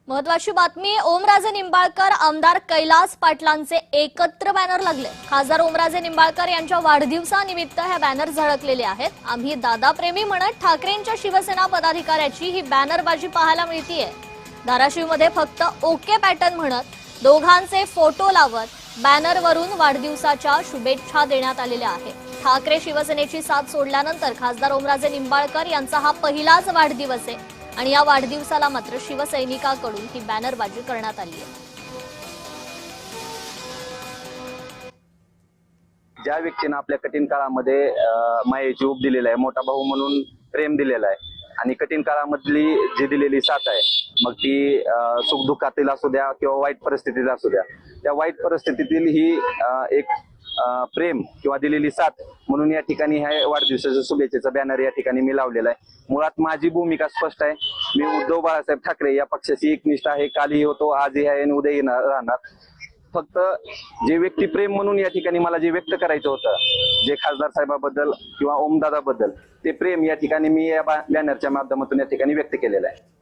महत्वाची बातमी, ओमराजे निंबाळकर आमदार कैलास पाटलांचे एकत्र बॅनर लागले। खासदार ओमराजे निंबाळकर यांच्या वाढदिवसानिमित्त हे बॅनर झळकलेले आहेत। आम्ही दादा प्रेमी म्हणत ठाकरेंच्या शिवसेना पदाधिकाऱ्याची ही बॅनरबाजी पाहायला मिळतीये। धाराशिवमध्ये फक्त ओके पॅटर्न म्हणत दोघांचे फोटो लावत बॅनरवरून वाढदिवसाच्या शुभेच्छा देण्यात आलेल्या आहेत। ठाकरे शिवसेनेची साथ सोडल्यानंतर खासदार ओमराजे निंबाळकर यांचा हा पहिलाच वाढदिवस आहे आणि या वाढदिवसाला मात्र शिवसैनिकांकडून ही बॅनरबाजी करण्यात आली आहे। ज्या व्यक्तीने आपल्या कठीण काळामध्ये मायेची ऊब दिलेला आहे, मोठा भाऊ म्हणून प्रेम दिलेला आहे आणि कठीण काळामधली जी दिलेली साथ आहे, मग ती सुखदुःखातील असू द्या किंवा वाईट परिस्थितीत असू द्या, त्या वाईट परिस्थितीतील ही एक प्रेम किंवा दिलेली साथ म्हणून या ठिकाणी ह्या वाढदिवसाच्या शुभेच्छेचा बॅनर या ठिकाणी मी लावलेला आहे। मुळात माझी भूमिका स्पष्ट आहे। मी उद्धव बाळासाहेब ठाकरे या पक्षाची एकनिष्ठ आहे। कालही होतो, आजही आहे आणि उद्याही राहणार। फक्त जे व्यक्ती प्रेम म्हणून या ठिकाणी मला जे व्यक्त करायचं होतं, जे खासदार साहेबाबद्दल किंवा ओमदादाबद्दल, ते प्रेम या ठिकाणी मी या बॅनरच्या माध्यमातून या ठिकाणी व्यक्त केलेलं आहे।